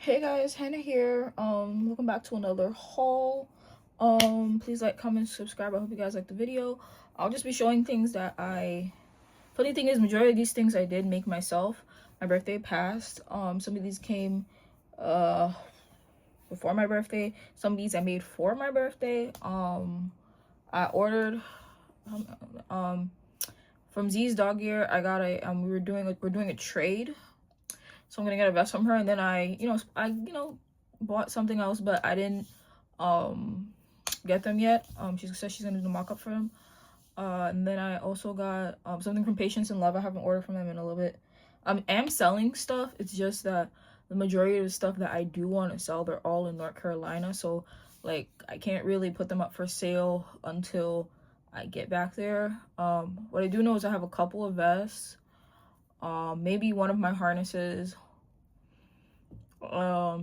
Hey guys, Hannah here. Welcome back to another haul. Please like, comment, subscribe. I hope you guys like the video. I'll just be showing things that funny thing is, majority of these things I did make myself. My birthday passed. Some of these came uh before my birthday. Some of these I made for my birthday. I ordered um from Z's Dog Gear. I got a we're doing a trade. So I'm gonna get a vest from her, and then I bought something else, but I didn't get them yet. She said she's gonna do the mock-up for them. And then I also got something from Patience and Love. I haven't ordered from them in a little bit. I am selling stuff. It's just that the majority of the stuff that I do want to sell, they're all in North Carolina. So like I can't really put them up for sale until I get back there. What I do know is I have a couple of vests, maybe one of my harnesses,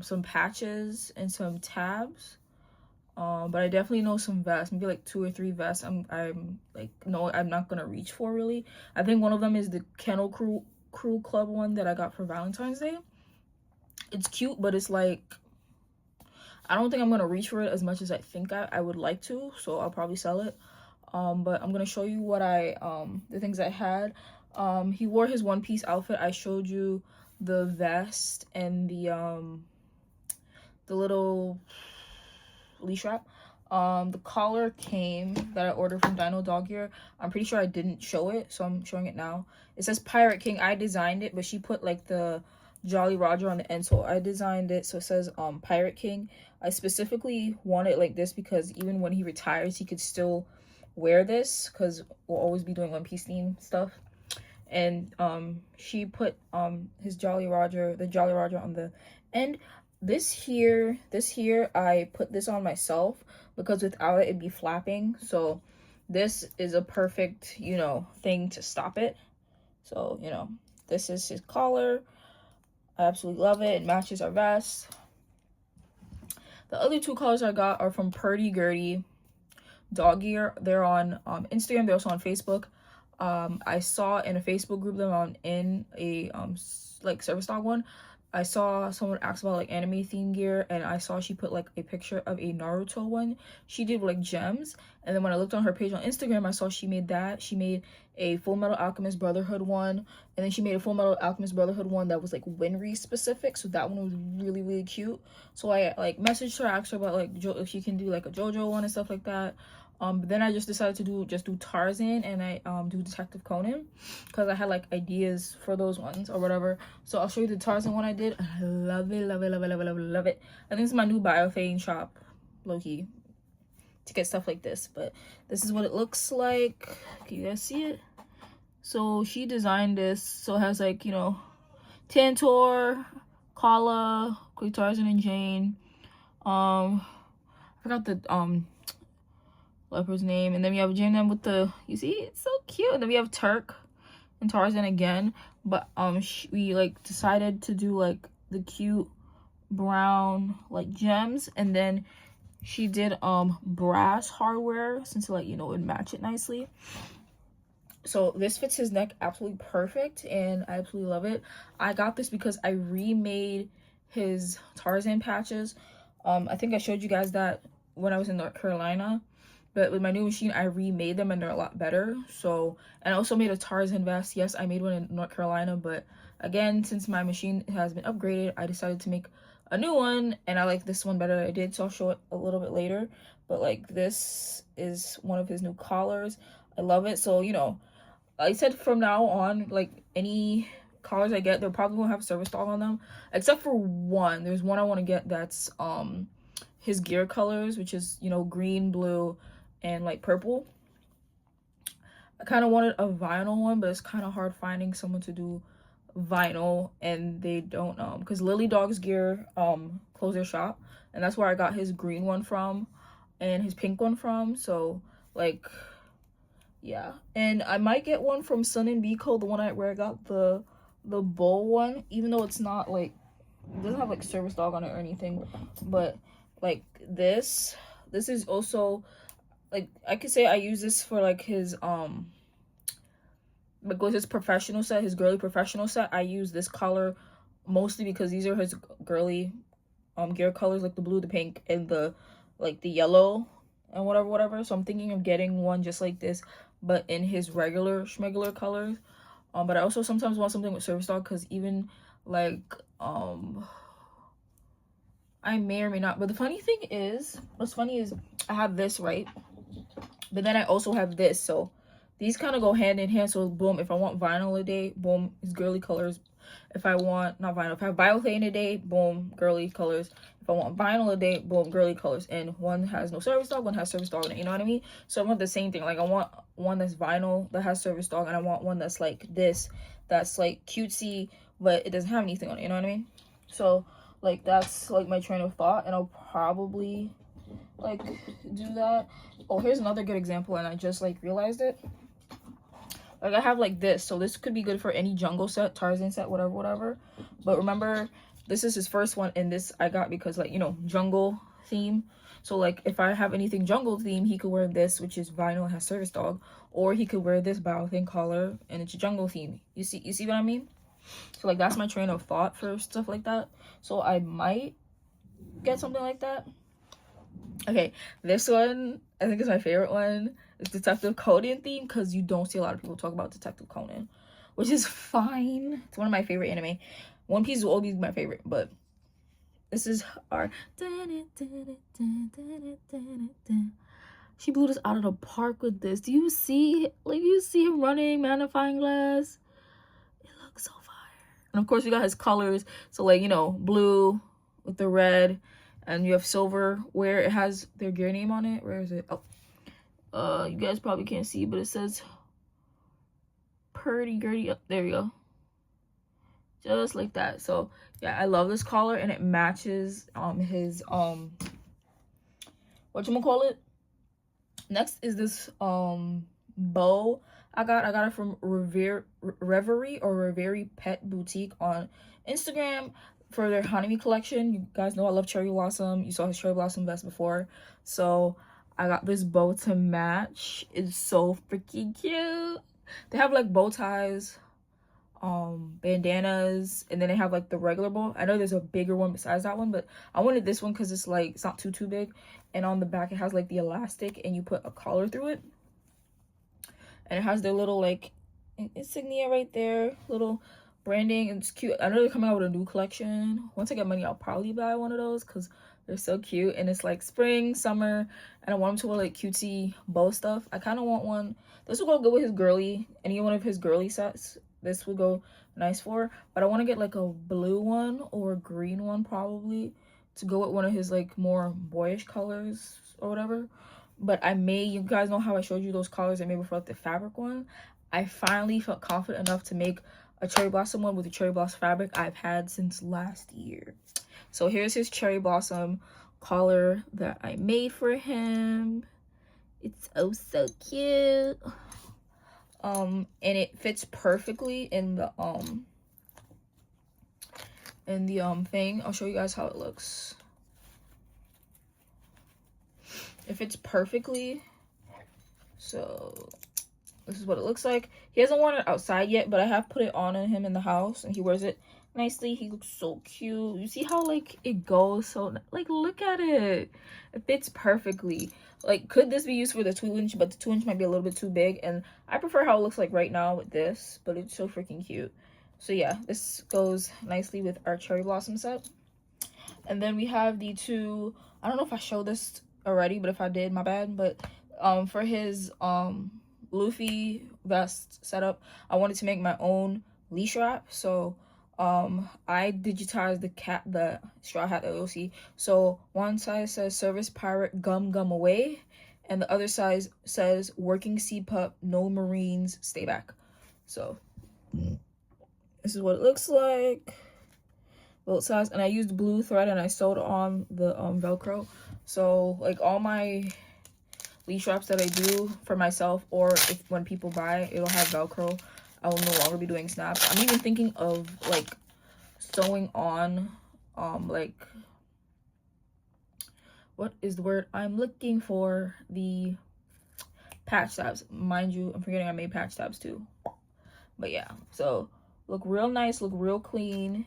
some patches and some tabs. But I definitely know some vests, maybe like 2 or 3 vests. I'm like, no, I'm not gonna reach for really. I think one of them is the Kennel Crew Club one that I got for Valentine's Day. It's cute, but it's like I don't think I'm gonna reach for it as much as I think I would like to, so I'll probably sell it. But I'm gonna show you what the things I had. He wore his one piece outfit. I showed you the vest and the little leash wrap. The collar came that I ordered from Dino Dog Gear. I'm pretty sure I didn't show it, so I'm showing it now. It says Pirate King. I designed it, but she put like the Jolly Roger on the end, so I designed it so it says Pirate King. I specifically want it like this because even when he retires, he could still wear this because we'll always be doing One Piece theme stuff. And she put his Jolly Roger, the Jolly Roger on the end. This here, I put this on myself because without it, it'd be flapping. So this is a perfect, thing to stop it. So, this is his collar. I absolutely love it. It matches our vest. The other 2 collars I got are from Purdy Gurdy Dog Gear. They're on Instagram. They're also on Facebook. I saw in a Facebook group them in a like service dog one. I saw someone ask about like anime theme gear, and I saw she put like a picture of a Naruto one she did with like gems. And then when I looked on her page on Instagram, I saw she made that. She made a Full Metal Alchemist Brotherhood one, and then she made a Full Metal Alchemist Brotherhood one that was like Winry specific, so that one was really, really cute. So I like messaged her, asked her about like if she can do like a JoJo one and stuff like that. But then I just decided to do Tarzan, and I do Detective Conan because I had like ideas for those ones or whatever. So I'll show you the Tarzan one I did. I love it, love it, love it, love it, love it, love it. I think it's my new Biophane shop, low-key, to get stuff like this. But this is what it looks like. Can you guys see it? So she designed this, so it has like, Tantor, Kala, Quick Tarzan, and Jane. I forgot the leopard's name. And then we have Jane with the, you see, it's so cute. And then we have Turk and Tarzan again. But we like decided to do like the cute brown like gems, and then she did brass hardware since like it would match it nicely. So this fits his neck absolutely perfect, and I absolutely love it. I got this because I remade his Tarzan patches. I think I showed you guys that when I was in North Carolina, but with my new machine I remade them and they're a lot better. So, and I also made a Tarzan vest. Yes, I made one in North Carolina, but again, since my machine has been upgraded, I decided to make a new one, and I like this one better than I did, so I'll show it a little bit later. But like, this is one of his new collars. I love it. So I said from now on, like any collars I get, they'll probably won't have service dog on them, except for one. There's one I want to get that's his gear colors, which is green, blue, and like purple. I kind of wanted a vinyl one, but it's kind of hard finding someone to do vinyl, and they don't because Lily Dogs Gear closed their shop, and that's where I got his green one from and his pink one from. So like, yeah. And I might get one from Sun and Biko, the one where I got the bull one, even though it's not like, it doesn't have like service dog on it or anything. But like this is also like, I could say I use this for like his because his professional set, his girly professional set. I use this color mostly because these are his girly gear colors, like the blue, the pink, and the like the yellow and whatever. So I'm thinking of getting one just like this, but in his regular schmegular colors. But I also sometimes want something with service dog, because even like I may or may not. But the funny thing is, what's funny is I have this, right? But then I also have this. So these kind of go hand in hand. So boom, if I want vinyl a day, boom, it's girly colors. If I want, not vinyl, if I have biothane a day, boom, girly colors. If I want vinyl a day, boom, girly colors. And one has no service dog, one has service dog in it, you know what I mean? So I want the same thing. Like I want one that's vinyl that has service dog, and I want one that's like this, that's like cutesy, but it doesn't have anything on it, you know what I mean? So like that's like my train of thought, and I'll probably like do that. Oh, here's another good example, and I just like realized it. Like I have like this, so this could be good for any jungle set, Tarzan set, whatever. But remember, this is his first one, and this I got because, like, you know, jungle theme. So like if I have anything jungle theme, he could wear this, which is vinyl and has service dog, or he could wear this biothane collar and it's a jungle theme. You see what I mean? So like that's my train of thought for stuff like that. So I might get something like that. Okay, this one I think is my favorite one. It's Detective Conan theme, because you don't see a lot of people talk about Detective Conan, which is fine. It's one of my favorite anime. One Piece will always be my favorite, but this is our. She blew this out of the park with this. Do you see? Like, you see him running, magnifying glass. It looks so fire. And of course, we got his colors. So like, you know, blue with the red, and you have silver where it has their gear name on it. Where is it? Oh, you guys probably can't see, but it says Purdy Gurdy. There we go. Just like that. So yeah, I love this collar, and it matches his whatchamacallit. Next is this bow I got it from Reverie Pet Boutique on Instagram for their Hanami collection. You guys know I love Cherry Blossom. You saw his Cherry Blossom vest before, so I got this bow to match. It's so freaking cute. They have like bow ties, bandanas, and then they have like the regular bow. I know there's a bigger one besides that one, but I wanted this one because it's like, it's not too big. And on the back it has like the elastic, and you put a collar through it, and it has their little like insignia right there, little branding, and it's cute. I know they're coming out with a new collection. Once I get money, I'll probably buy one of those because they're so cute. And it's like spring, summer, and I want him to wear like cutesy bow stuff. I kind of want one. This will go good with his girly, any one of his girly sets. This would go nice for, but I want to get like a blue one or a green one probably to go with one of his like more boyish colors or whatever. But I may, you guys know how I showed you those colors I made before, like the fabric one. I finally felt confident enough to make a cherry blossom one with the cherry blossom fabric I've had since last year. So here's his cherry blossom collar that I made for him. It's oh so cute. And it fits perfectly in the thing. I'll show you guys how it looks. It fits perfectly. So this is what it looks like. He hasn't worn it outside yet, but I have put it on him in the house, and he wears it nicely. He looks so cute. You see how like it goes, so like look at it. It fits perfectly. Like, could this be used for the 2-inch? But the 2-inch might be a little bit too big, and I prefer how it looks like right now with this, but it's so freaking cute. So yeah, this goes nicely with our cherry blossom set. And then we have the two, I don't know if I showed this already, but if I did, my bad. But for his Luffy vest setup, I wanted to make my own leash wrap. So I digitized the straw hat that you'll see. So one side says Service Pirate Gum Away, and the other side says Working Sea Pup, No Marines, Stay Back. So this is what it looks like, both sides. And I used blue thread, and I sewed on the Velcro. So like all my leash wraps that I do for myself, or if when people buy, it'll have Velcro. I will no longer be doing snaps. I'm even thinking of like sewing on like, what is the word I'm looking for, the patch tabs. Mind you, I'm forgetting I made patch tabs too. But yeah, so look real nice, look real clean.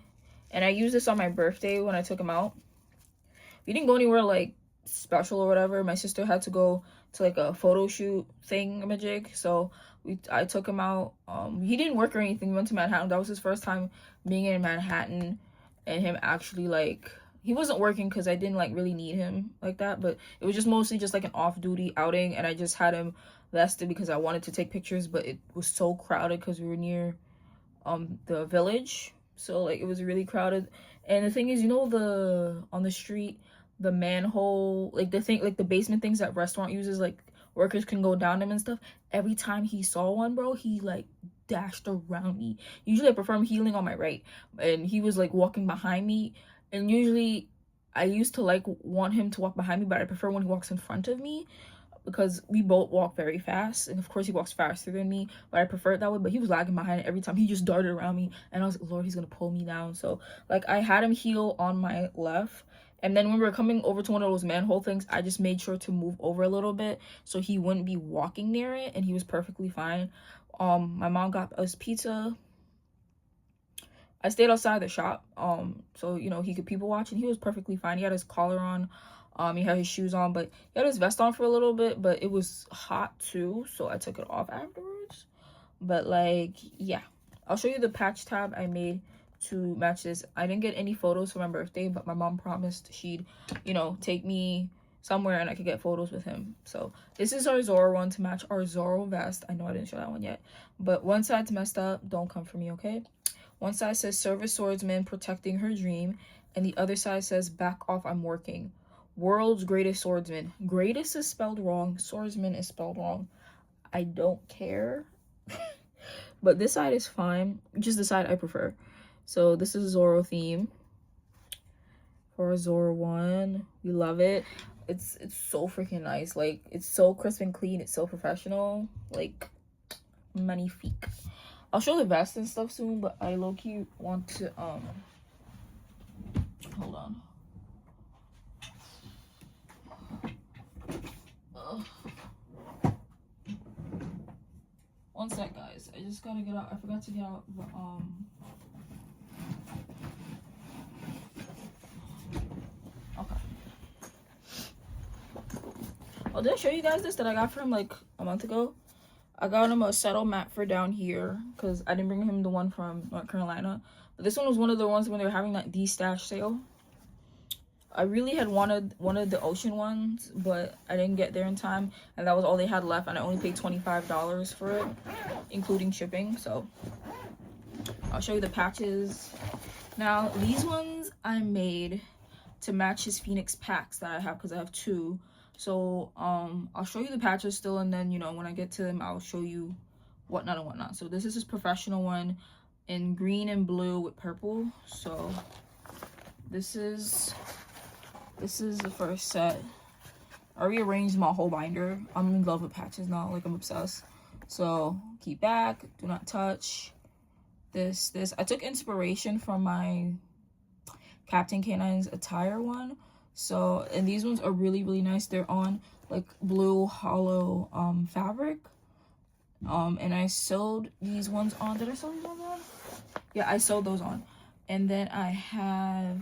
And I used this on my birthday when I took them out. we didn't go anywhere like special or whatever. My sister had to go to like a photo shoot thingamajig, so I took him out. He didn't work or anything. We went to Manhattan. That was his first time being in Manhattan, and him actually like, he wasn't working because I didn't like really need him like that, but it was just mostly just like an off-duty outing, and I just had him vested because I wanted to take pictures, but it was so crowded because we were near the village, so like it was really crowded. And the thing is, you know, the on the street, the manhole, like the thing, like the basement things that restaurant uses, like workers can go down them and stuff. Every time he saw one, bro, he like dashed around me. Usually I prefer him healing on my right, and he was like walking behind me. And usually I used to like want him to walk behind me, but I prefer when he walks in front of me because we both walk very fast, and of course he walks faster than me, but I prefer it that way. But he was lagging behind it every time. He just darted around me, and I was like, Lord, he's gonna pull me down. So like I had him heal on my left, and then when we were coming over to one of those manhole things, I just made sure to move over a little bit so he wouldn't be walking near it, and he was perfectly fine. My mom got us pizza. I stayed outside the shop, so you know he could people watch, and he was perfectly fine. He had his collar on, he had his shoes on, but he had his vest on for a little bit, but it was hot too, so I took it off afterwards. But like, yeah, I'll show you the patch tab I made to match this. I didn't get any photos for my birthday, but my mom promised she'd, you know, take me somewhere and I could get photos with him. So this is our Zoro one to match our Zoro vest. I know I didn't show that one yet, but one side's messed up. Don't come for me, okay? One side says service swordsman protecting her dream, and the other side says back off, I'm working. World's greatest swordsman. Greatest is spelled wrong. Swordsman is spelled wrong. I don't care. But this side is fine. Just the side I prefer. So this is Zoro theme. For our Zoro one. We love it. It's so freaking nice. Like, it's so crisp and clean. It's so professional. Like, magnifique. I'll show the vest and stuff soon, but I low-key want to, hold on. One sec, guys. I just gotta get out. I forgot to get out the, okay. Oh, did I show you guys this that I got from, like, a month ago? I got him a settle mat for down here because I didn't bring him the one from North Carolina. But this one was one of the ones when they were having that de-stash sale. I really had wanted one of the ocean ones, but I didn't get there in time. And that was all they had left. And I only paid $25 for it, including shipping. So I'll show you the patches. Now, these ones I made to match his Phoenix packs that I have because I have two. So I'll show you the patches still, and then, you know, when I get to them, I'll show you whatnot and whatnot. So this is his professional one in green and blue with purple. So this is the first set. I rearranged my whole binder. I'm in love with patches now, like I'm obsessed. So keep back, do not touch. This I took inspiration from my Captain Canine's attire one. So, and these ones are really, really nice. They're on like blue hollow fabric. And I sewed these ones on. Did I sew these ones on? Yeah, I sewed those on. And then I have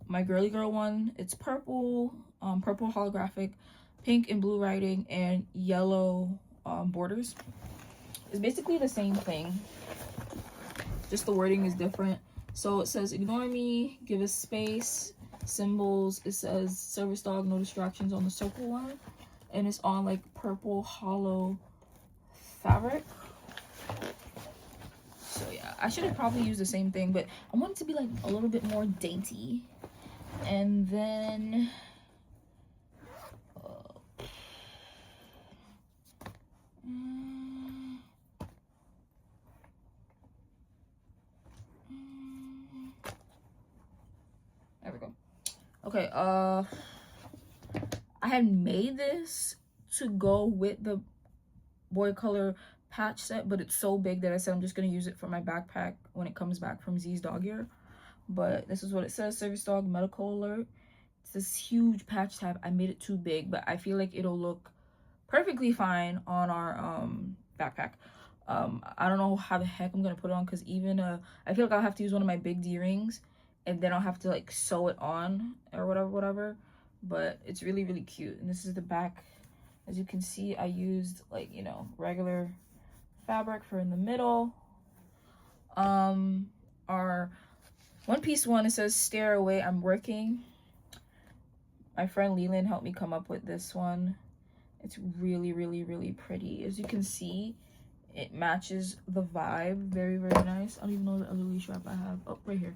my girly girl one. It's purple, purple holographic, pink and blue writing, and yellow borders. It's basically the same thing, just the wording is different. So it says ignore me, give us space, symbols. It says service dog, no distractions on the circle one, and it's on like purple hollow fabric. So yeah, I should have probably used the same thing, but I want it to be like a little bit more dainty. And then there we go. Okay, I had made this to go with the boy color patch set, but it's so big that I said I'm just gonna use it for my backpack when it comes back from Z's dog year. But this is what it says: service dog, medical alert. It's this huge patch tab. I made it too big, but I feel like it'll look perfectly fine on our backpack. I don't know how the heck I'm gonna put it on, because even I feel like I'll have to use one of my big D rings and then I'll have to like sew it on or whatever. But it's really, really cute. And this is the back. As you can see, I used like, you know, regular fabric for in the middle. Our one piece one, it says "Stare Away, I'm Working." My friend Leland helped me come up with this one. It's really, really, really pretty. As you can see, it matches the vibe. Very, very nice. I don't even know the other leash strap I have. Oh, right here.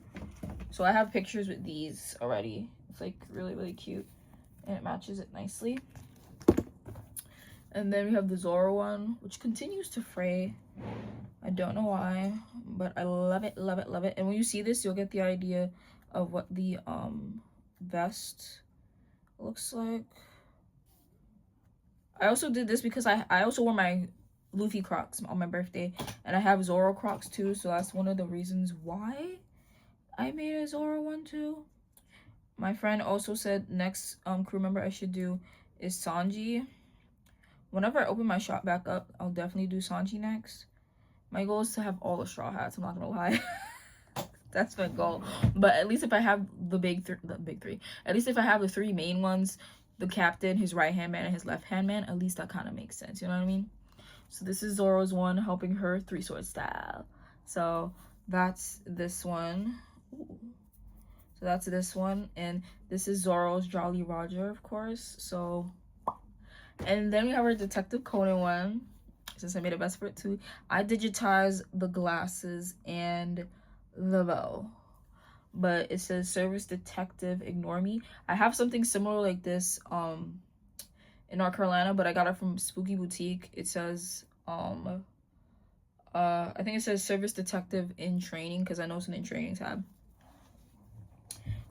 So I have pictures with these already. It's like really, really cute, and it matches it nicely. And then we have the Zoro one, which continues to fray. I don't know why, but I love it, love it, love it. And when you see this, you'll get the idea of what the vest looks like. I also did this because I also wore my Luffy Crocs on my birthday, and I have Zoro Crocs too, so that's one of the reasons why I made a Zoro one too. My friend also said next crew member I should do is Sanji. Whenever I open my shop back up, I'll definitely do Sanji next. My goal is to have all the straw hats, I'm not gonna lie. That's my goal. But at least if I have the big three, at least if I have the three main ones, the captain, his right hand man, and his left hand man, at least that kind of makes sense, you know what I mean? So this is Zoro's one, helping her 3-sword style. So that's this one. Ooh. So that's this one, and this is Zoro's Jolly Roger, of course. So, and then we have our Detective Conan one. Since I made a vest for it too, I digitized the glasses and the bow, but it says Service Detective Ignore Me. I have something similar like this in North Carolina, but I got it from Spooky Boutique. It says I think it says Service Detective in Training, because I know it's an in training tab.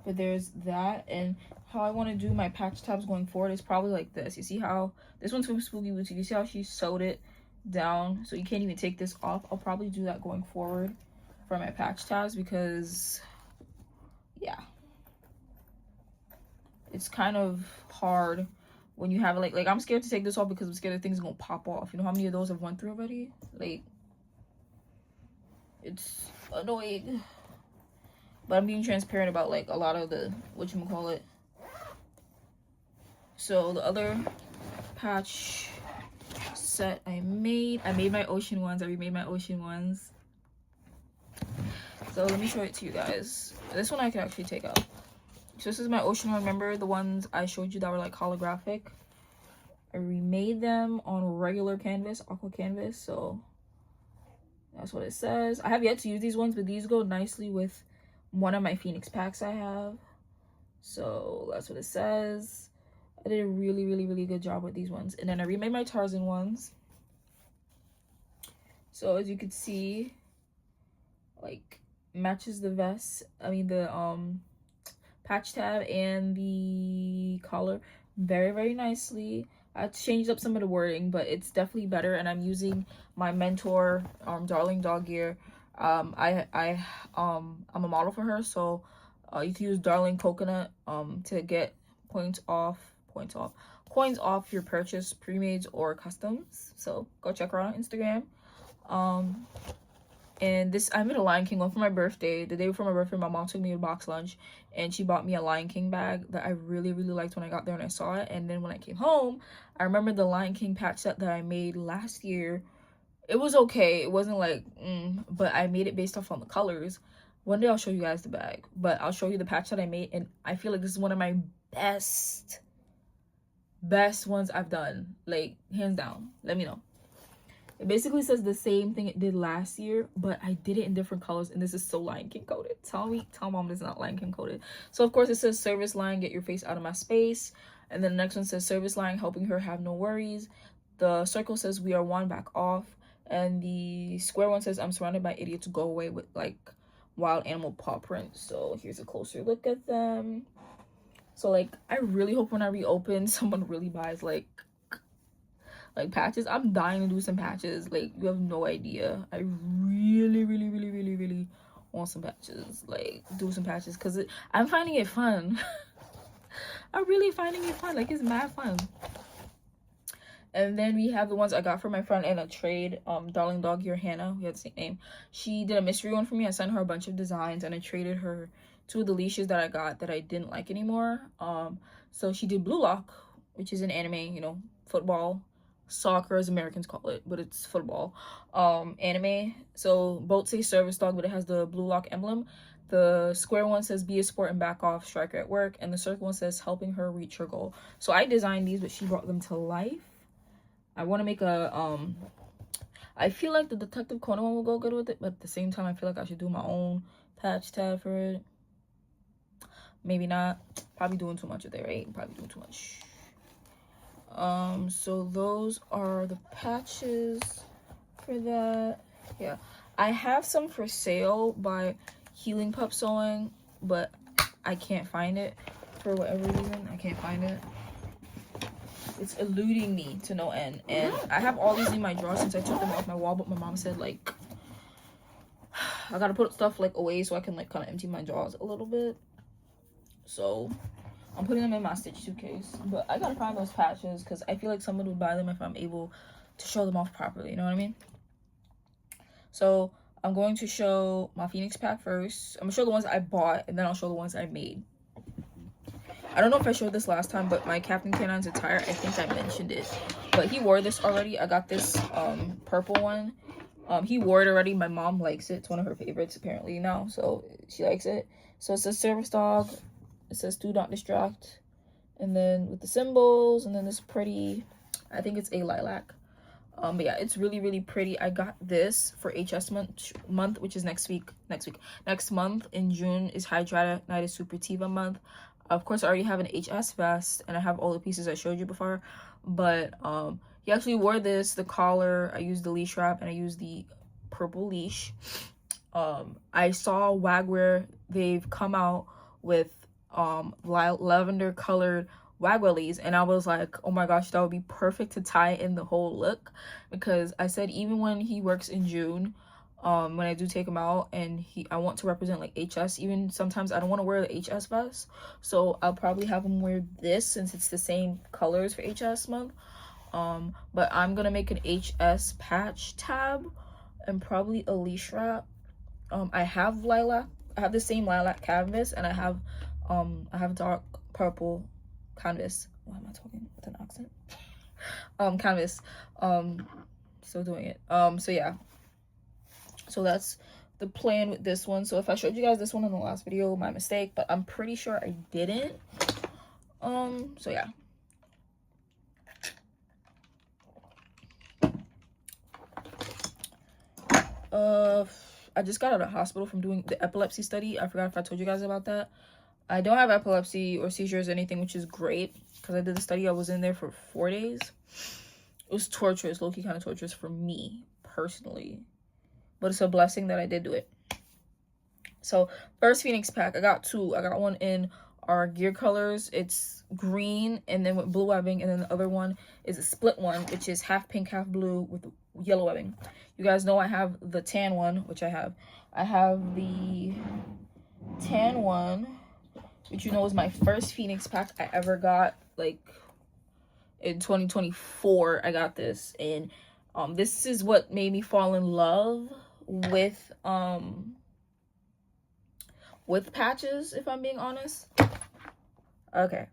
But there's that. And how I want to do my patch tabs going forward is probably like this. You see how this one's from Spooky Boutique, you see how she sewed it down so you can't even take this off? I'll probably do that going forward for my patch tabs, because yeah, it's kind of hard when you have like I'm scared to take this off because I'm scared that things are gonna pop off. You know how many of those I've went through already? Like, it's annoying. But I'm being transparent about like a lot of the whatchamacallit. So the other patch set I made my ocean ones. I remade my ocean ones. So let me show it to you guys. This one I can actually take out. So this is my ocean one. Remember the ones I showed you that were like holographic? I remade them on regular canvas, aqua canvas. So that's what it says. I have yet to use these ones, but these go nicely with one of my Phoenix packs I have. So that's what it says. I did a really, really, really good job with these ones. And then I remade my Tarzan ones. So as you can see, like, matches the vest, I mean the patch tab and the collar very, very nicely. I changed up some of the wording, but it's definitely better. And I'm using my mentor, Darling Dog Gear. I'm a model for her, so you can use Darling Coconut to get coins off your purchase, pre-mades or customs. So go check her out on Instagram. And this, I made a Lion King one for my birthday. The day before my birthday, my mom took me to box lunch and she bought me a Lion King bag that I really, really liked when I got there and I saw it. And then when I came home, I remember the Lion King patch set that I made last year. It was okay. It wasn't like, but I made it based off on the colors. One day I'll show you guys the bag, but I'll show you the patch that I made. And I feel like this is one of my best ones I've done, like hands down. Let me know. It basically says the same thing it did last year, but I did it in different colors, and this is so Lion King coded. Tell mom this is not Lion King coded. So of course it says Service Line, get your face out of my space. And then the next one says Service Line, helping her have no worries. The circle says we are one, back off. And the square one says I'm surrounded by idiots, go away, with like wild animal paw prints. So here's a closer look at them. So like I really hope when I reopen someone really buys like patches. I'm dying to do some patches. Like, you have no idea. I really, really, really, really, really want some patches. Like, do some patches because I'm finding it fun. I'm really finding it fun. Like, it's mad fun. And then we have the ones I got from my friend in a trade. Darling Dog Gear Hannah, we have the same name. She did a mystery one for me. I sent her a bunch of designs and I traded her two of the leashes that I got that I didn't like anymore. So she did Blue Lock, which is an anime, you know, football, soccer as Americans call it, but it's football anime. So both say service dog, but it has the Blue Lock emblem. The square one says be a sport and back off, striker at work, and the circle one says helping her reach her goal. So I designed these, but she brought them to life. I want to make a I feel like the Detective Conan one will go good with it, but at the same time I feel like I should do my own patch tab for it. Maybe not. Probably doing too much of it, right? Probably doing too much. So those are the patches for that. Yeah, I have some for sale by Healing Pup Sewing, but I can't find it for whatever reason. I can't find it. It's eluding me to no end, and I have all these in my drawer since I took them off my wall, but my mom said like I gotta put stuff like away so I can like kind of empty my drawers a little bit. So I'm putting them in my Stitch suitcase, but I gotta find those patches because I feel like someone would buy them if I'm able to show them off properly, you know what I mean? So I'm going to show my Phoenix pack first. I'm gonna show the ones I bought, and then I'll show the ones I made. I don't know if I showed this last time, but my Captain Canine's attire, I think I mentioned it, but he wore this already. I got this purple one. He wore it already. My mom likes it. It's one of her favorites apparently now, so she likes it. So it says service dog. It says do not distract, and then with the symbols, and then this pretty, I think it's a lilac. But yeah, it's really, really pretty. I got this for HS month, which is next month. In June is Hydronitis Supertiva month. Of course, I already have an HS vest, and I have all the pieces I showed you before. But he actually wore this, the collar. I used the leash wrap, and I used the purple leash. I saw Wagwear. They've come out with lavender colored Wagwellies, and I was like, oh my gosh, that would be perfect to tie in the whole look, because I said even when he works in June, when I do take him out and I want to represent like HS, even sometimes I don't want to wear the HS vest, so I'll probably have him wear this since it's the same colors for HS month. But I'm gonna make an HS patch tab and probably a leash wrap. I have lilac, I have the same lilac canvas, and I have dark purple canvas. Why am I talking with an accent? Canvas. Still doing it. So yeah, so that's the plan with this one. So if I showed you guys this one in the last video, my mistake, but I'm pretty sure I didn't. So yeah, I just got out of the hospital from doing the epilepsy study. I forgot if I told you guys about that. I don't have epilepsy or seizures or anything, which is great, because I did the study. I was in there for 4 days. It was torturous, low-key kind of torturous for me personally, but it's a blessing that I did do it. So first Phoenix pack, I got two. I got one in our gear colors. It's green and then with blue webbing, and then the other one is a split one, which is half pink, half blue with yellow webbing. You guys know I have the tan one, which I have the tan one, which you know is my first Phoenix pack I ever got, like in 2024. I got this, and this is what made me fall in love with patches, if I'm being honest. Okay,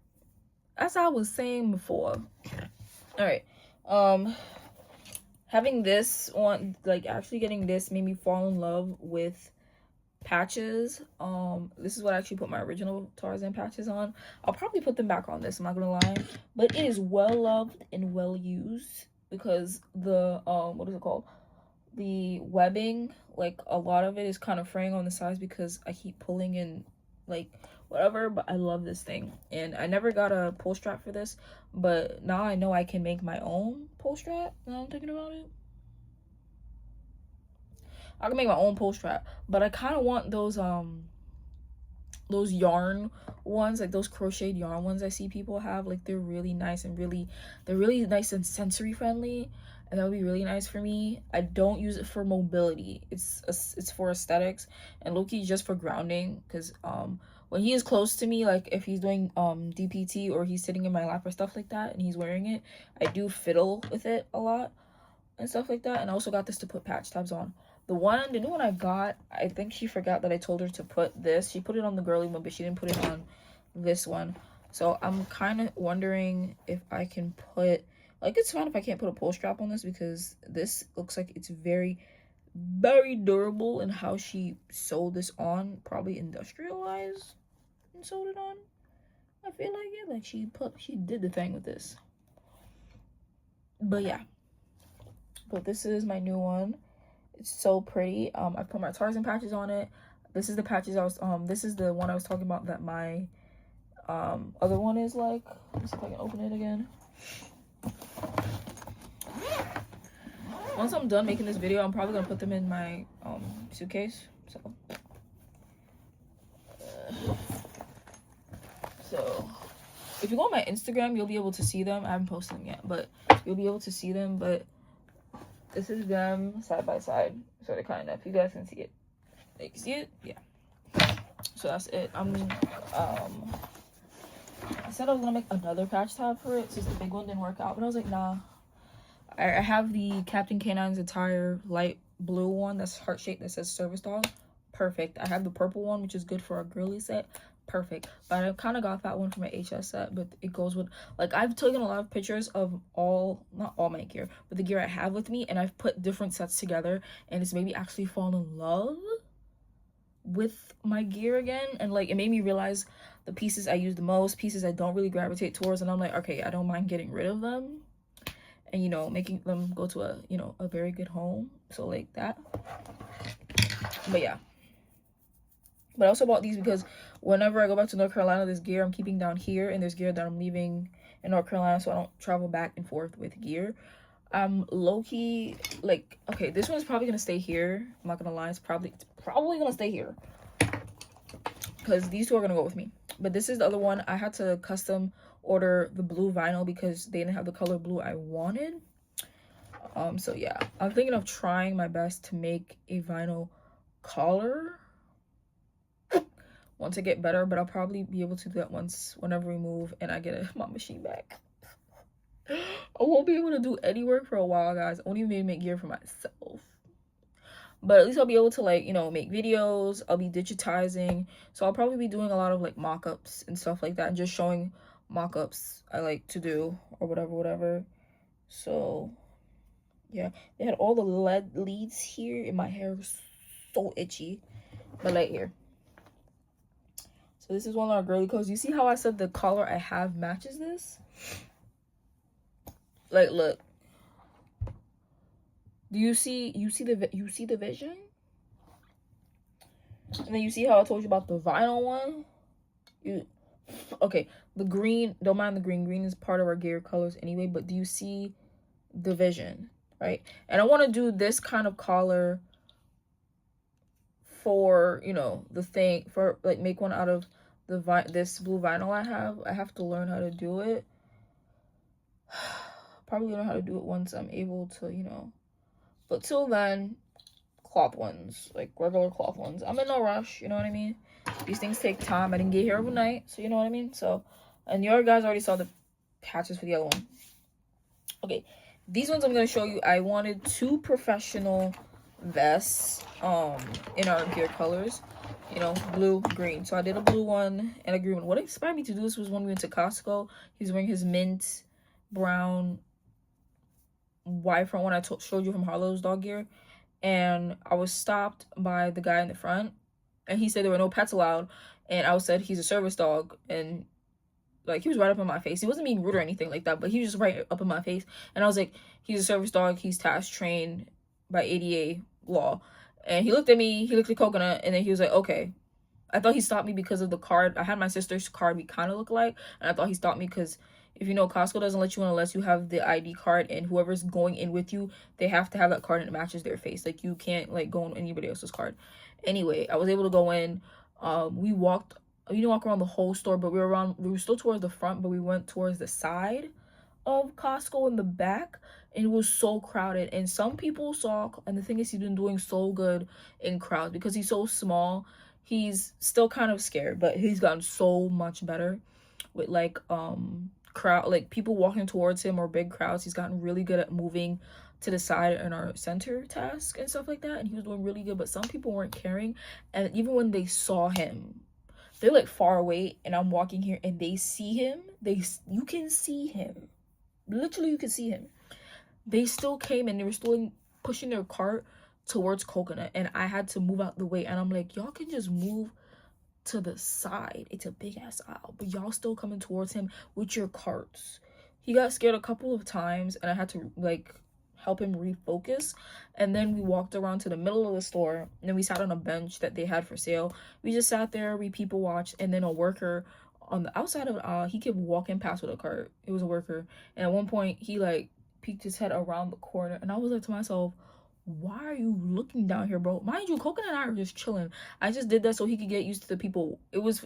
as I was saying before, all right, having this one, like actually getting this, made me fall in love with patches. This is what I actually put my original Tarzan patches on. I'll probably put them back on this, I'm not gonna lie, but it is well loved and well used, because the what is it called, the webbing, like a lot of it is kind of fraying on the sides because I keep pulling in like whatever. But I love this thing, and I never got a pull strap for this, but now I know I can make my own pull strap. Now I'm thinking about it, I can make my own pull strap, but I kind of want those yarn ones, like those crocheted yarn ones I see people have. Like they're really nice and they're really nice and sensory friendly, and that would be really nice for me. I don't use it for mobility. It's for aesthetics and low-key just for grounding, because when he is close to me, like if he's doing DPT or he's sitting in my lap or stuff like that and he's wearing it, I do fiddle with it a lot and stuff like that. And I also got this to put patch tabs on. The new one I got, I think she forgot that I told her to put this. She put it on the girly one, but she didn't put it on this one. So I'm kind of wondering if I can put, like, it's fine if I can't put a pull strap on this, because this looks like it's very, very durable in how she sewed this on. Probably industrialized and sewed it on. I feel like it, like she did the thing with this. But yeah, but this is my new one. It's so pretty. I put my Tarzan patches on it. This is the patches I was this is the one I was talking about that my other one is like. Let's see if I can open it again. Once I'm done making this video, I'm probably gonna put them in my suitcase. So if you go on my Instagram, you'll be able to see them. I haven't posted them yet, but you'll be able to see them. But this is them side by side, sort of kind of. You guys can see it. Like, you see it? Yeah. So that's it. I said I was gonna make another patch tab for it since the big one didn't work out, but I was like, nah. I have the Captain Canine's entire light blue one that's heart shaped that says service dog. Perfect. I have the purple one, which is good for our girly set. Perfect. But I kind of got that one for my HS set, but it goes with, like, I've taken a lot of pictures of not all my gear, but the gear I have with me, and I've put different sets together, and it's made me actually fall in love with my gear again. And like, it made me realize the pieces I use the most, pieces I don't really gravitate towards, and I'm like, okay, I don't mind getting rid of them and, you know, making them go to a, you know, a very good home. So like that. But yeah, but I also bought these because whenever I go back to North Carolina, there's gear I'm keeping down here, and there's gear that I'm leaving in North Carolina, so I don't travel back and forth with gear. Low-key, like, okay, this one's probably gonna stay here. I'm not gonna lie, it's probably gonna stay here because these two are gonna go with me. But this is the other one. I had to custom order the blue vinyl because they didn't have the color blue I wanted. So yeah, I'm thinking of trying my best to make a vinyl collar once I get better, but I'll probably be able to do that whenever we move and I get my machine back. I won't be able to do any work for a while, guys. I won't even be able to make gear for myself. But at least I'll be able to, like, you know, make videos. I'll be digitizing. So I'll probably be doing a lot of, like, mock-ups and stuff like that. And just showing mock-ups I like to do or whatever. So, yeah. They had all the lead leads here. And my hair was so itchy. But right here. So this is one of our girly coats. You see how I said the collar I have matches this? Like, look. Do you see the vision? And then you see how I told you about the vinyl one? Okay, the green, don't mind the green. Green is part of our gear colors anyway, but do you see the vision, right? And I want to do this kind of collar for, you know, the thing, for, like, make one out of this blue vinyl I have. I have to learn how to do it. Probably learn how to do it once I'm able to, you know. But till then, cloth ones, like regular cloth ones. I'm in no rush, you know what I mean? These things take time. I didn't get here overnight, so you know what I mean? So, and your guys already saw the patches for the other one. Okay, these ones I'm going to show you. I wanted 2 professional vests in our gear colors. You know, blue, green. So I did a blue one and a green one. What inspired me to do this was when we went to Costco. He was wearing his mint brown wide front one I showed you from Harlow's dog gear, and I was stopped by the guy in the front, and he said there were no pets allowed, and I said he's a service dog, and like, he was right up in my face. He wasn't being rude or anything like that, but he was just right up in my face, and I was like, he's a service dog, he's task trained by ADA law. And he looked at me, he looked at Coconut, and then he was like, okay. I thought he stopped me because of the card. I had my sister's card we kind of look alike, and I thought he stopped me because, if you know, Costco doesn't let you in unless you have the ID card, and whoever's going in with you, they have to have that card and it matches their face. Like, you can't, like, go on anybody else's card. Anyway, I was able to go in. We didn't walk around the whole store, but we were still towards the front, but we went towards the side of Costco in the back, and it was so crowded. And some people saw, and the thing is, he's been doing so good in crowds because he's so small. He's still kind of scared, but he's gotten so much better with, like, crowd, like, people walking towards him or big crowds. He's gotten really good at moving to the side in our center task and stuff like that, and he was doing really good, but some people weren't caring. And even when they saw him, they're like far away, and I'm walking here and they see him, you can see him, literally you can see him, they still came and they were still pushing their cart towards Coconut, and I had to move out the way. And I'm like, y'all can just move to the side, it's a big ass aisle, but y'all still coming towards him with your carts. He got scared a couple of times, and I had to like help him refocus. And then we walked around to the middle of the store, and then we sat on a bench that they had for sale. We just sat there, we people watched, and then a worker on the outside of the aisle, he kept walking past with a cart. It was a worker, and at one point he like peeked his head around the corner, and I was like to myself, why are you looking down here, bro? Mind you, Coconut and I are just chilling. I just did that so he could get used to the people. It was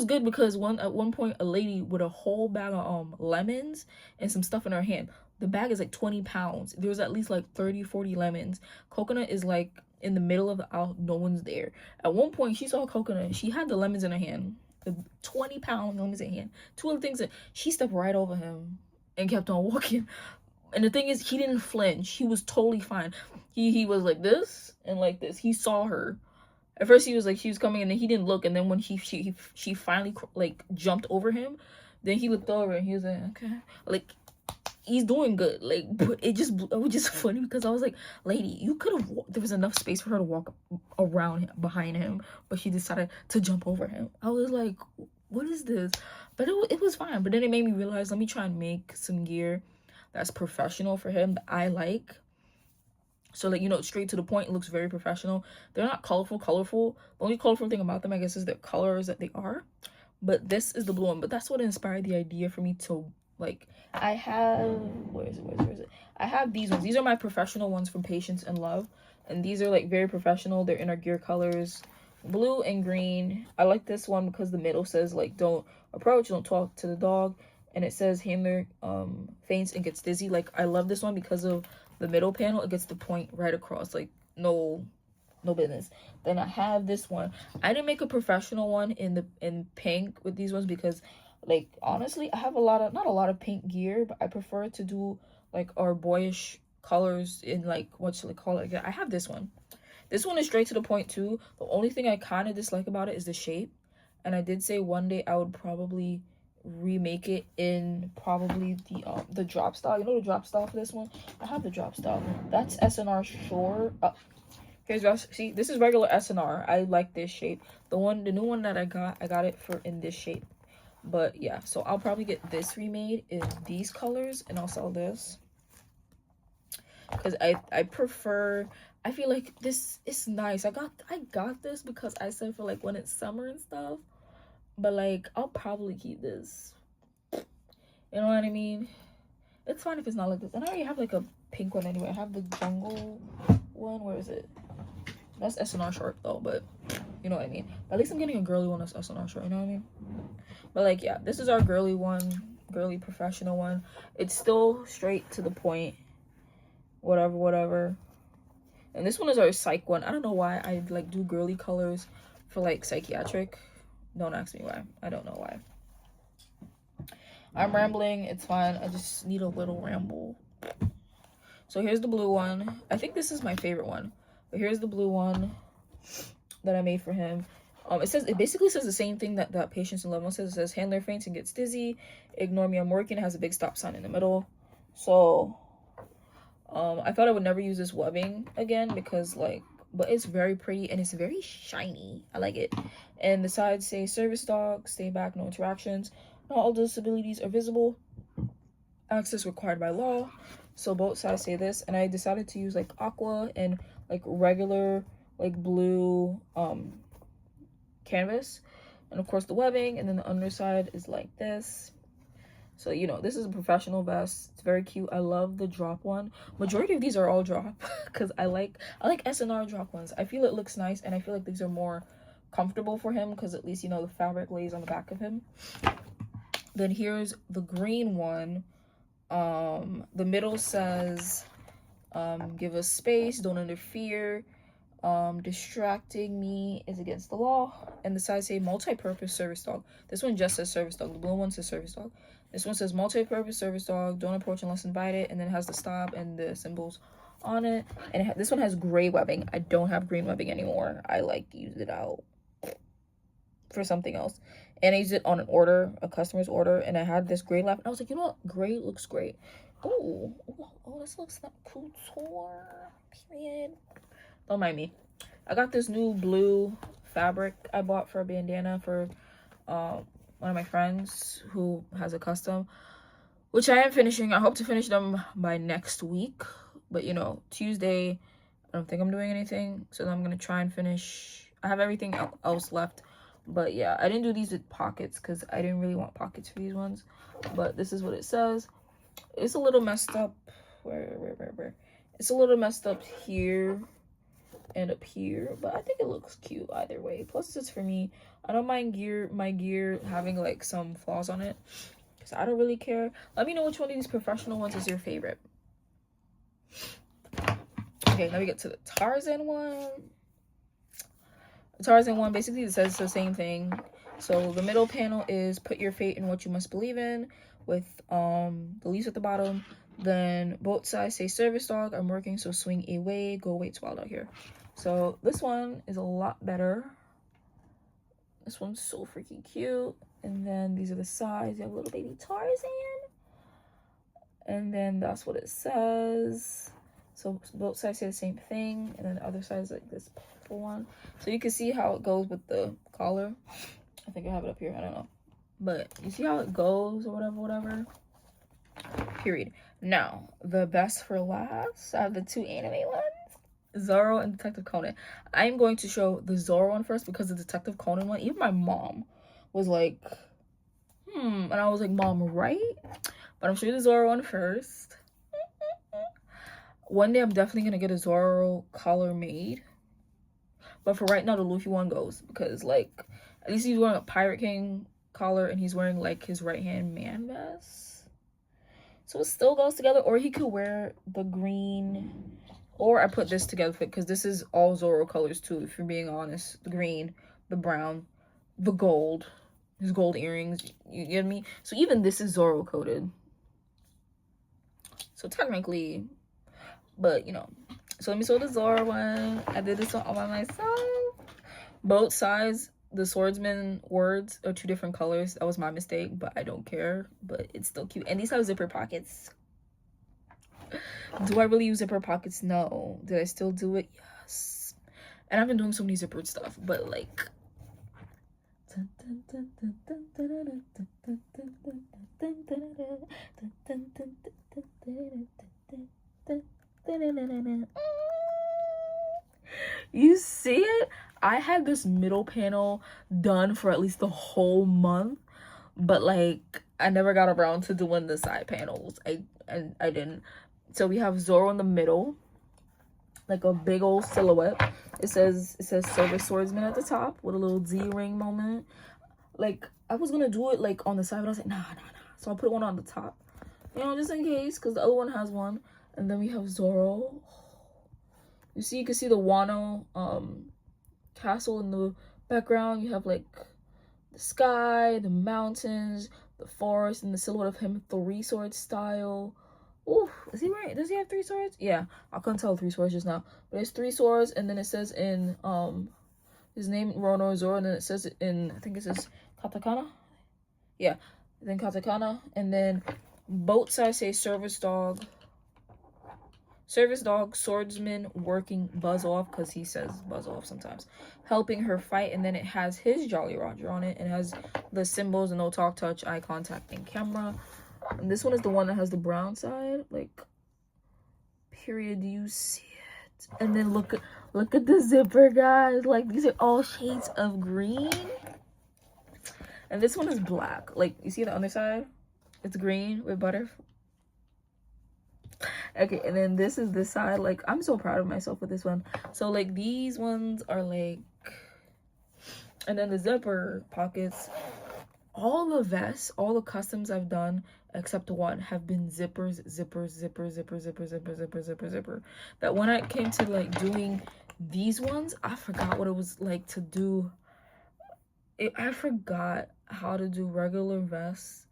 good because at one point a lady with a whole bag of lemons and some stuff in her hand. The bag is like 20 pounds. There was at least like 30-40 lemons. Coconut is like in the middle of the aisle, no one's there. At one point she saw Coconut, she had the lemons in her hand, the 20-pound lemons in her hand, two other things, that she stepped right over him and kept on walking. And the thing is, he didn't flinch. He was totally fine. He was like this and like this. He saw her. At first, he was like, she was coming, and then he didn't look. And then when she finally like jumped over him, then he looked over and he was like, okay, like he's doing good. Like, but it was just funny because I was like, lady, you could have. There was enough space for her to walk around him, behind him, but she decided to jump over him. I was like, what is this? But it was fine. But then it made me realize, let me try and make some gear that's professional for him, that I like. So like, you know, straight to the point, it looks very professional. They're not colorful. The only colorful thing about them, I guess, is the colors that they are. But this is the blue one. But that's what inspired the idea for me to like, I have, where is it? I have these ones. These are my professional ones from Patience and Love. And these are like very professional. They're in our gear colors, blue and green. I like this one because the middle says like, don't approach, don't talk to the dog. And it says handler faints and gets dizzy. Like, I love this one because of the middle panel. It gets the point right across, like no business. Then I have this one. I didn't make a professional one in pink with these ones because, like, honestly, I have not a lot of pink gear, but I prefer to do like our boyish colors in like, what should I call it? I have this one. This one is straight to the point too. The only thing I kind of dislike about it is the shape. And I did say one day I would probably remake it in probably the drop style. You know the drop style for this one? I have the drop style. That's SNR Shore. See, this is regular SNR. I like this shape. The new one that I got it for in this shape. But yeah, so I'll probably get this remade in these colors, and I'll sell this because I prefer. I feel like this is nice. I got this because I said for like when it's summer and stuff. But like, I'll probably keep this. You know what I mean? It's fine if it's not like this. And I already have like a pink one anyway. I have the jungle one. Where is it? That's SNR short though, but you know what I mean. At least I'm getting a girly one that's SNR short, you know what I mean? But like, yeah, this is our girly one, girly professional one. It's still straight to the point. Whatever. And this one is our psych one. I don't know why I like do girly colors for like psychiatric. Don't ask me why. I don't know why. I'm rambling. It's fine. I just need a little ramble. So here's the blue one. I think this is my favorite one. But here's the blue one that I made for him. It basically says the same thing that Patience and Love one says. It says handler faints and gets dizzy. Ignore me, I'm working. It has a big stop sign in the middle. So I thought I would never use this webbing again because like, but it's very pretty and it's very shiny. I like it. And the sides say service dog, stay back, no interactions. Not all disabilities are visible. Access required by law. So both sides say this. And I decided to use like aqua and like regular like blue canvas. And of course the webbing. And then the underside is like this. So, you know, this is a professional vest. It's very cute. I love the drop one. Majority of these are all drop because I like SNR drop ones. I feel it looks nice, and I feel like these are more comfortable for him because at least, you know, the fabric lays on the back of him. Then here's the green one. The middle says, give us space, don't interfere. Distracting me is against the law. And the sides say multi-purpose service dog. This one just says service dog. The blue one says service dog. This one says multi-purpose service dog, don't approach unless invited, and then it has the stop and the symbols on it. And this one has gray webbing. I don't have green webbing anymore. I like used it out for something else. And I used it on an order, a customer's order, and I had this gray left. And I was like, you know what? Gray looks great. Oh, this looks like couture. Period. Don't mind me. I got this new blue fabric I bought for a bandana for one of my friends who has a custom, which I am finishing. I hope to finish them by next week. But, you know, Tuesday, I don't think I'm doing anything. So I'm going to try and finish. I have everything else left. But, yeah, I didn't do these with pockets because I didn't really want pockets for these ones. But this is what it says. It's a little messed up. Where? It's a little messed up here and up here. But I think it looks cute either way. Plus, it's for me. I don't mind my gear having, like, some flaws on it. Because I don't really care. Let me know which one of these professional ones is your favorite. Okay, now we get to the Tarzan one. The Tarzan one, basically, it says the same thing. So the middle panel is put your fate in what you must believe in, with the leaves at the bottom. Then both sides say service dog. I'm working, so swing away. Go away, it's wild out here. So this one is a lot better. This one's so freaking cute. And then these are the sides. You have a little baby Tarzan. And then that's what it says. So both sides say the same thing. And then the other side is like this purple one. So you can see how it goes with the collar. I think I have it up here. I don't know. But you see how it goes or whatever. Period. Now, the best for last. I have the two anime ones. Zoro and Detective Conan. I'm going to show the Zoro one first because the Detective Conan one, even my mom was like, and I was like, Mom, right? But I'm showing you the Zoro one first. One day I'm definitely gonna get a Zoro collar made. But for right now, the Luffy one goes because, like, at least he's wearing a Pirate King collar and he's wearing like his right hand man vest. So it still goes together. Or he could wear the green. Or I put this together because this is all Zoro colors too, if you're being honest. The green, the brown, the gold, his gold earrings, you get me? So even this is Zoro coded. So technically, but you know. So let me show the Zoro one. I did this one all by myself. Both sides, the swordsman words are two different colors. That was my mistake, but I don't care. But it's still cute. And these have zipper pockets. Do I really use zipper pockets? No. Did I still do it? Yes. And I've been doing so many zippered stuff, but like. You see it? I had this middle panel done for at least the whole month, but like I never got around to doing the side panels. I didn't. So we have Zoro in the middle, like a big old silhouette. It says Service Swordsman at the top with a little Z ring moment. Like I was gonna do it like on the side, but I was like, nah. So I'll put one on the top, you know, just in case, because the other one has one. And then we have Zoro. You can see the Wano castle in the background. You have like the sky, the mountains, the forest, and the silhouette of him, 3 sword style. Ooh, is he right? Does he have 3 swords? Yeah, I couldn't tell 3 swords just now. But it's 3 swords, and then it says in his name Rono Zoro, and then it says it in, I think it says katakana. Yeah, then katakana, and then both sides say service dog, swordsman, working, buzz off, because he says buzz off sometimes, helping her fight. And then it has his Jolly Roger on it, and it has the symbols and no talk, touch, eye contact, and camera. And this one is the one that has the brown side, like, period. Do you see it? And then look at the zipper, guys. Like, these are all shades of green. And this one is black. Like, you see the underside? It's green with butter. Okay, and then this is this side. Like, I'm so proud of myself with this one. So, like, these ones are, like... And then the zipper pockets. All the vests, all the customs I've done, except one, have been zipper. That when I came to, like, doing these ones, I forgot what it was like to do... I forgot how to do regular vests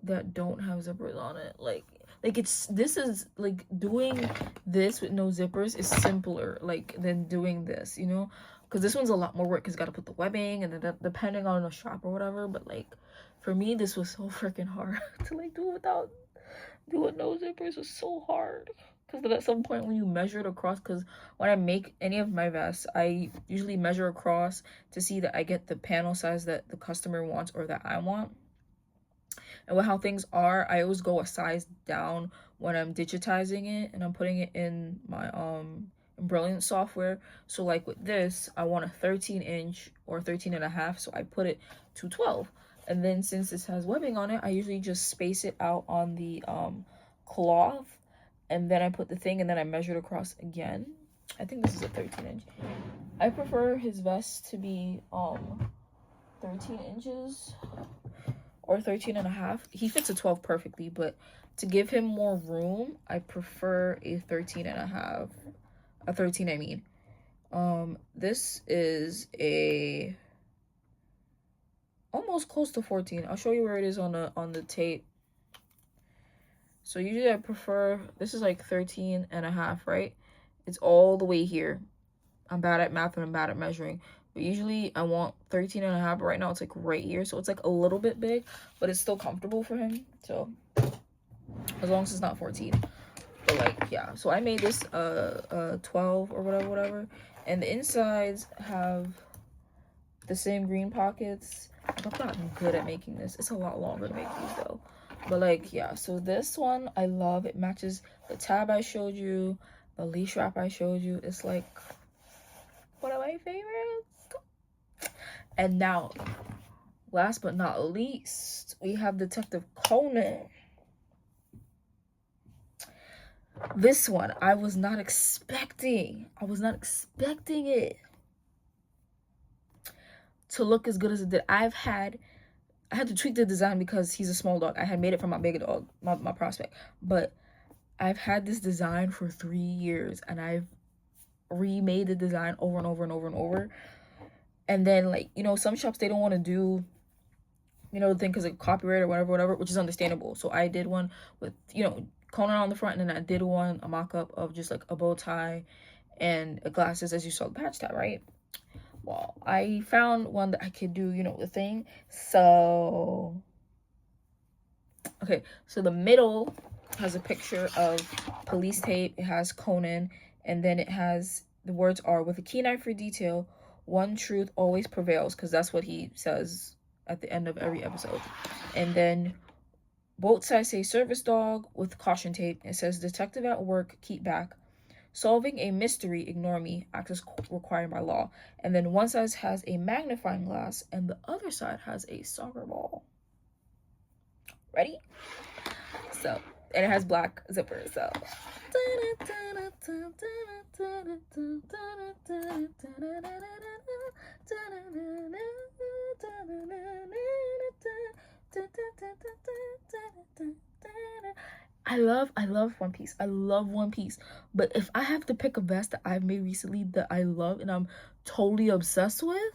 that don't have zippers on it. Like this is like doing this with no zippers is simpler like than doing this, you know, because this one's a lot more work because you got to put the webbing and then depending on the shop or whatever. But like for me, this was so freaking hard to like do with no zippers. Was so hard because at some point when you measure it across, because when I make any of my vests, I usually measure across to see that I get the panel size that the customer wants or that I want. And with how things are, I always go a size down when I'm digitizing it and I'm putting it in my Brilliant software. So like with this, I want a 13-inch or 13.5, so I put it to 12. And then since this has webbing on it, I usually just space it out on the cloth, and then I put the thing and then I measured across again. I think this is a 13-inch. I prefer his vest to be 13 inches or 13.5. He fits a 12 perfectly, but to give him more room, I prefer a 13.5. A 13, I mean. This is a almost close to 14. I'll show you where it is on the tape. So usually I prefer, this is like 13.5, right? It's all the way here. I'm bad at math and I'm bad at measuring. But usually I want 13.5, but right now it's like right here. So it's like a little bit big, but it's still comfortable for him. So as long as it's not 14. But like, yeah. So I made this 12 or whatever. And the insides have the same green pockets. I've gotten good at making this. It's a lot longer to make these though. But like, yeah. So this one I love. It matches the tab I showed you, the leash wrap I showed you. It's like one of my favorites. And now, last but not least, we have Detective Conan. This one, I was not expecting it to look as good as it did. I had to tweak the design because he's a small dog. I had made it for my bigger dog, my prospect. But I've had this design for 3 years and I've remade the design over and over and over and over. And then, like, you know, some shops, they don't want to do, you know, the thing because of copyright or whatever, which is understandable. So I did one with, you know, Conan on the front, and then I did a mock-up of just like a bow tie and glasses, as you saw the patch tie, right? Well, I found one that I could do, you know, the thing. So, okay, so the middle has a picture of police tape. It has Conan, and then it has, the words are, with a keen eye for detail, one truth always prevails, because that's what he says at the end of every episode. And then both sides say service dog with caution tape. It says detective at work, keep back. Solving a mystery, ignore me, access required by law. And then one side has a magnifying glass and the other side has a soccer ball. Ready? So, and it has black zippers, so. I love One Piece. I love One Piece. But if I have to pick a vest that I've made recently that I love and I'm totally obsessed with,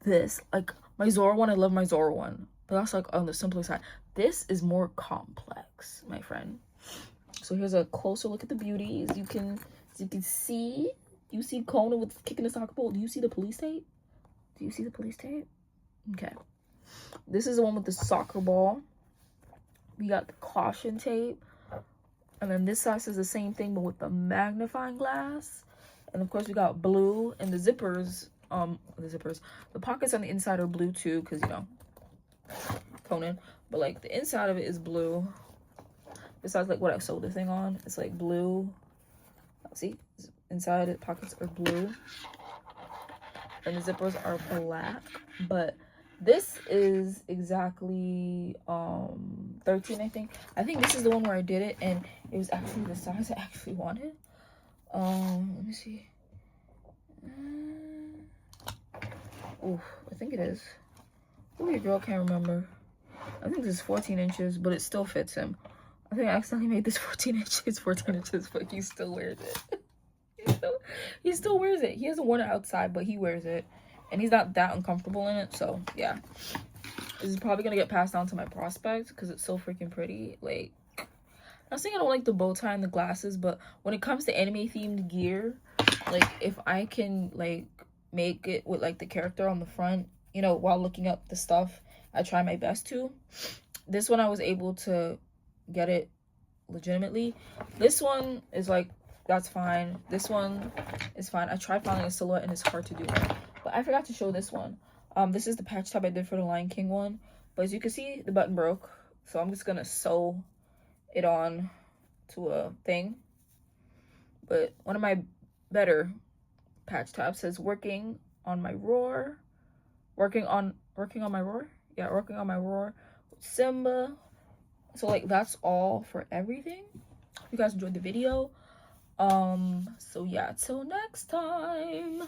this, like my Zoro one, I love my Zoro one. But that's like on the simpler side. This is more complex, my friend. So here's a closer look at the beauties. You can see, you see Conan with kicking the soccer ball. Do you see the police tape? Do you see the police tape? Okay. This is the one with the soccer ball. We got the caution tape. And then this side says the same thing, but with the magnifying glass. And of course we got blue, and the zippers, the pockets on the inside are blue too, because, you know, Conan. But like the inside of it is blue. Besides like what I sewed the thing on, it's like blue. See, inside the pockets are blue. And the zippers are black. But this is exactly 13, I think. I think this is the one where I did it and it was actually the size I actually wanted. Let me see. Oof, I think it is. Ooh, your girl can't remember. I think this is 14 inches, but it still fits him. I think I accidentally made this 14 inches, but he still wears it. he still wears it. He hasn't worn it outside, but he wears it. And he's not that uncomfortable in it, so yeah. This is probably gonna get passed down to my prospect because it's so freaking pretty. Like, I'm not saying I don't like the bow tie and the glasses, but when it comes to anime themed gear, like if I can like make it with like the character on the front, you know, while looking up the stuff, I try my best to. This one I was able to get it legitimately. This one is like, that's fine. This one is fine. I tried finding a silhouette and it's hard to do. But I forgot to show this one. This is the patch tab I did for the Lion King one. But as you can see, the button broke. So I'm just gonna sew it on to a thing. But one of my better patch tabs says working on my roar. Working on my roar? Yeah, working on my roar with Simba. So like that's all for everything. Hope you guys enjoyed the video. So yeah, till next time.